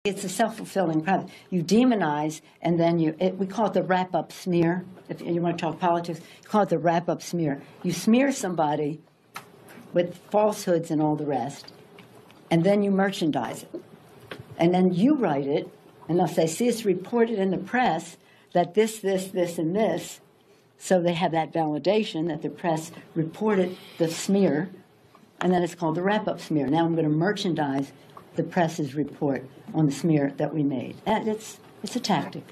It's a self-fulfilling prophecy. You demonize, and then we call it the wrap-up smear. If you want to talk politics, you call it the wrap-up smear. You smear somebody with falsehoods and all the rest, and then you merchandise it. And then you write it, and they'll say, see, it's reported in the press that this, and this. So they have that validation that the press reported the smear, and then it's called the wrap-up smear. Now I'm going to merchandise the press's report on the smear that we made. And it's a tactic,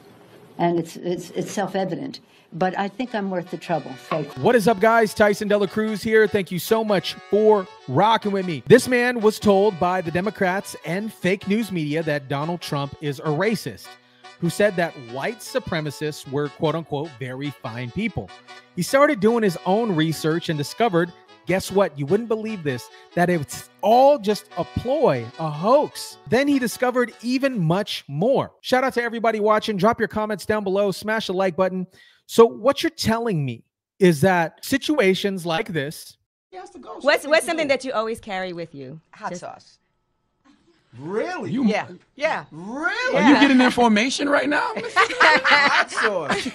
and it's self-evident. But I think I'm worth the trouble. So. What is up, guys? Tyson Dela Cruz here. Thank you so much for rocking with me. This man was told by the Democrats and fake news media that Donald Trump is a racist, who said that white supremacists were, quote unquote, very fine people. He started doing his own research and discovered, guess what? You wouldn't believe this, that it's all just a ploy, a hoax. Then he discovered even much more. Shout out to everybody watching. Drop your comments down below. Smash the like button. So what you're telling me is that situations like this. What's something that you always carry with you? Hot sauce. Really? Yeah. Really? Yeah. Are you getting information right now? Hot sauce.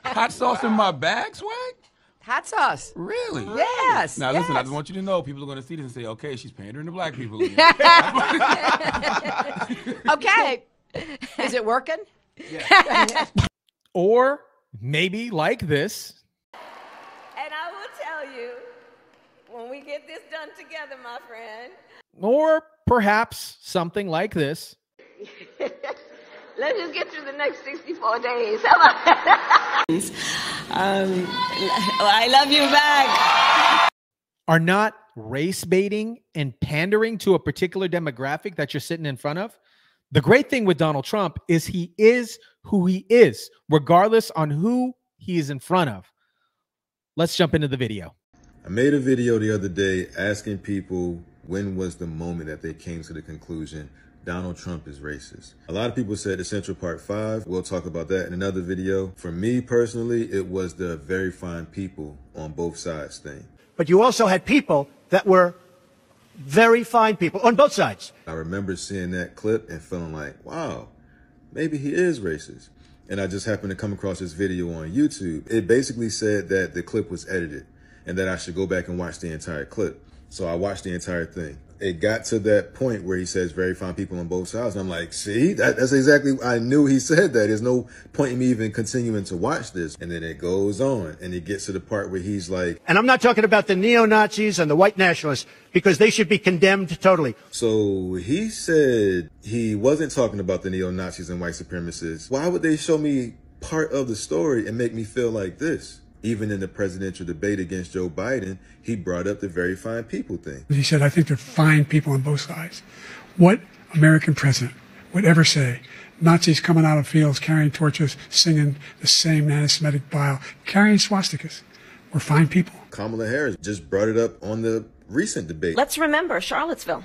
Hot sauce in my bag, Swag? Hot sauce. Really? Yes. Now, listen, I just want you to know, people are going to see this and say, okay, she's pandering to black people again. Okay. Is it working? Yeah. Or maybe like this. And I will tell you, when we get this done together, my friend. Or perhaps something like this. Let's just get through the next 64 days. I love you back. Are not race baiting and pandering to a particular demographic that you're sitting in front of. The great thing with Donald Trump is he is who he is, regardless on who he is in front of. Let's jump into the video. I made a video the other day asking people when was the moment that they came to the conclusion Donald Trump is racist. A lot of people said the Central Park 5. We'll talk about that in another video. For me personally, it was the very fine people on both sides thing. But you also had people that were very fine people on both sides. I remember seeing that clip and feeling like, wow, maybe he is racist. And I just happened to come across this video on YouTube. It basically said that the clip was edited and that I should go back and watch the entire clip. So I watched the entire thing. It got to that point where he says very fine people on both sides. And I'm like, see, that's exactly, I knew he said that. There's no point in me even continuing to watch this. And then it goes on and it gets to the part where he's like. And I'm not talking about the neo-Nazis and the white nationalists because they should be condemned totally. So he said he wasn't talking about the neo-Nazis and white supremacists. Why would they show me part of the story and make me feel like this? Even in the presidential debate against Joe Biden, he brought up the very fine people thing. He said, I think they're fine people on both sides. What American president would ever say, Nazis coming out of fields, carrying torches, singing the same anti-Semitic bile, carrying swastikas, were fine people? Kamala Harris just brought it up on the recent debate. Let's remember Charlottesville,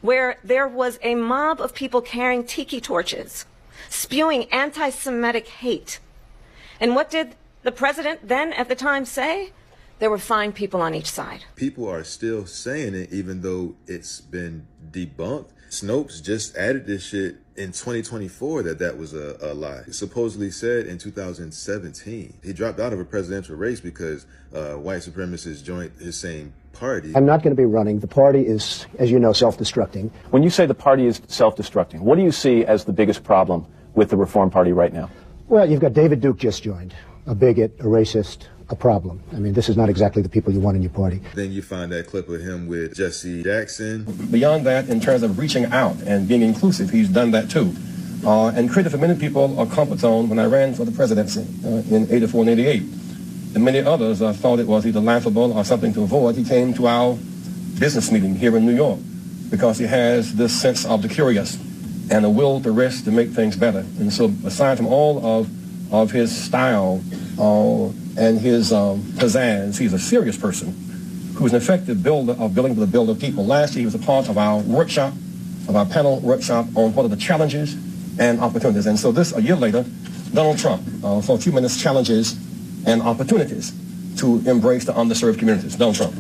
where there was a mob of people carrying tiki torches, spewing anti-Semitic hate. And what did the president then at the time say? There were fine people on each side. People are still saying it even though it's been debunked. Snopes just added this shit in 2024 that was a lie. He supposedly said in 2017. He dropped out of a presidential race because white supremacists joined his same party. I'm not going to be running. The party is, as you know, self-destructing. When you say the party is self-destructing, what do you see as the biggest problem with the Reform Party right now? Well, you've got David Duke just joined. A bigot, a racist, a problem. I mean, this is not exactly the people you want in your party. Then you find that clip of him with Jesse Jackson. Beyond that, in terms of reaching out and being inclusive, he's done that too. And created for many people a comfort zone when I ran for the presidency in 84 and 88. And many others thought it was either laughable or something to avoid. He came to our business meeting here in New York because he has this sense of the curious and a will to risk to make things better. And so aside from all of his style and his pizzazz, he's a serious person who's an effective builder of building with a builder of people. Last year, he was a part of our workshop, of our panel workshop on what are the challenges and opportunities. And so this, a year later, Donald Trump, for a few minutes, challenges and opportunities to embrace the underserved communities. Donald Trump.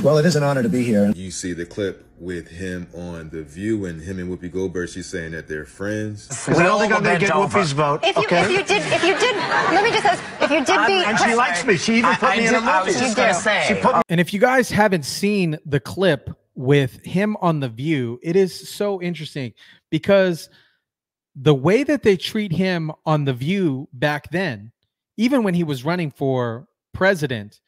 Well, it is an honor to be here. You see the clip with him on The View and him and Whoopi Goldberg, she's saying that they're friends. I don't think I'm going to get Whoopi's vote. If you did, let me just ask, if you did and she likes me. She even put me in a movie. I was just going to say. And if you guys haven't seen the clip with him on The View, it is so interesting because the way that they treat him on The View back then, even when he was running for president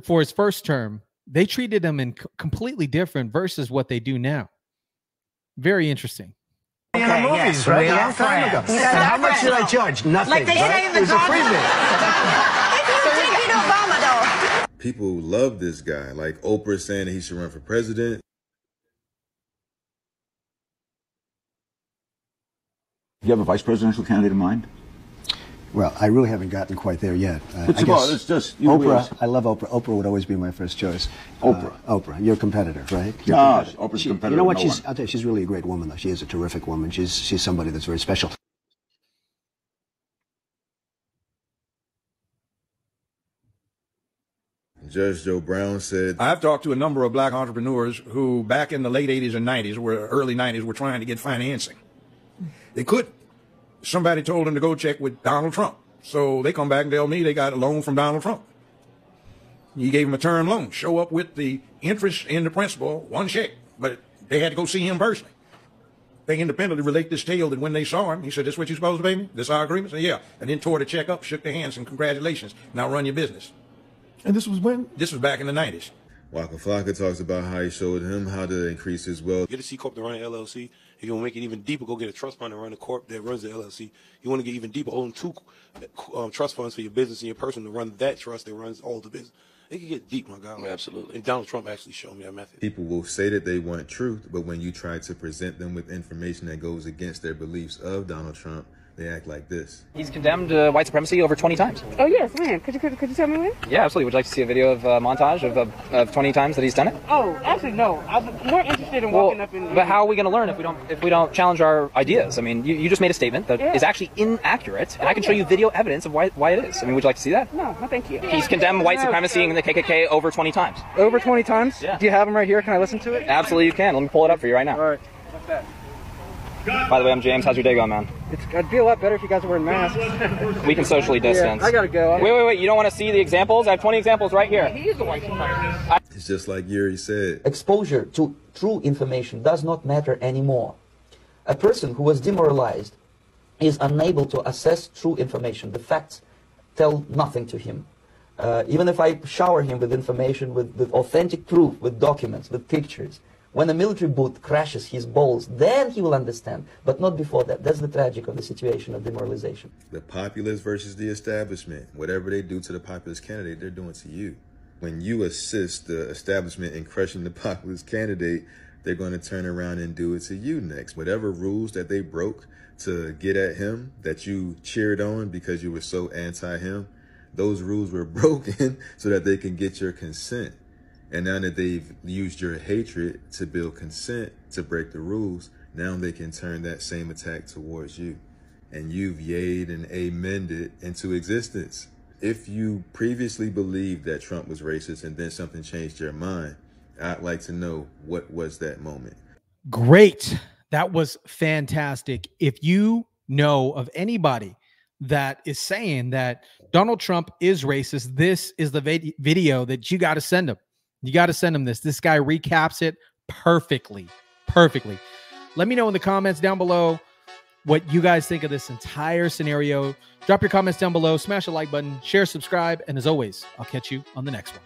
for his first term, they treated him in completely different versus what they do now. Very interesting. In the movies, right? A long time ago. And how much did I charge? Nothing. Like they say in the it was a freebie. If you did beat Obama, though. People love this guy. Like Oprah saying that he should run for president. Do you have a vice presidential candidate in mind? Well, I really haven't gotten quite there yet. I guess it's just Oprah. I love Oprah. Oprah would always be my first choice. Oprah, your competitor, right? Oprah's a competitor. You know what? I'll tell you, she's really a great woman, though. She is a terrific woman. She's somebody that's very special. Judge Joe Brown said, I've talked to a number of black entrepreneurs who back in the late 80s and 90s, early 90s, were trying to get financing. They couldn't. Somebody told them to go check with Donald Trump. So they come back and tell me they got a loan from Donald Trump. He gave them a term loan. Show up with the interest in the principal, one check. But they had to go see him personally. They independently relate this tale that when they saw him, he said, this what you're supposed to pay me? This our agreement? I said, yeah. And then tore the check up, shook their hands, and congratulations. Now run your business. And this was when? This was back in the 90s. Waka Flocka talks about how he showed him how to increase his wealth. Get a C Corp to run an LLC. If you want to make it even deeper, go get a trust fund to run a corp that runs the LLC. You want to get even deeper, own two trust funds for your business and your person to run that trust that runs all the business. It can get deep, my guy. Absolutely. And Donald Trump actually showed me that method. People will say that they want truth, but when you try to present them with information that goes against their beliefs of Donald Trump, they act like this. He's condemned white supremacy over 20 times. Oh, yes, when? Could you tell me when? Yeah, absolutely. Would you like to see a video of montage of 20 times that he's done it? Oh, actually, no. I'm more interested in walking up in... But how are we going to learn if we don't challenge our ideas? I mean, you just made a statement that is actually inaccurate, and I can show you video evidence of why it is. I mean, would you like to see that? No, thank you. He's condemned white supremacy and the KKK over 20 times. Over 20 times? Yeah. Do you have him right here? Can I listen to it? Absolutely, you can. Let me pull it up for you right now. All right. What's that? By the way, I'm James. How's your day going, man? It'd be a lot better if you guys were wearing masks. We can socially distance. Yeah, I gotta go. Wait. You don't want to see the examples? I have 20 examples right here. He is the white supremacist. It's just like Yuri said. Exposure to true information does not matter anymore. A person who was demoralized is unable to assess true information. The facts tell nothing to him. Even if I shower him with information, with authentic proof, with documents, with pictures, when a military boot crashes his balls, then he will understand, but not before that. That's the tragic of the situation of demoralization. The populace versus the establishment. Whatever they do to the populist candidate, they're doing to you. When you assist the establishment in crushing the populist candidate, they're going to turn around and do it to you next. Whatever rules that they broke to get at him, that you cheered on because you were so anti-him, those rules were broken so that they can get your consent. And now that they've used your hatred to build consent to break the rules, now they can turn that same attack towards you. And you've yayed and amened it into existence. If you previously believed that Trump was racist and then something changed your mind, I'd like to know, what was that moment? Great. That was fantastic. If you know of anybody that is saying that Donald Trump is racist, this is the video that you got to send them. You got to send him this. This guy recaps it perfectly. Let me know in the comments down below what you guys think of this entire scenario. Drop your comments down below. Smash the like button. Share, subscribe. And as always, I'll catch you on the next one.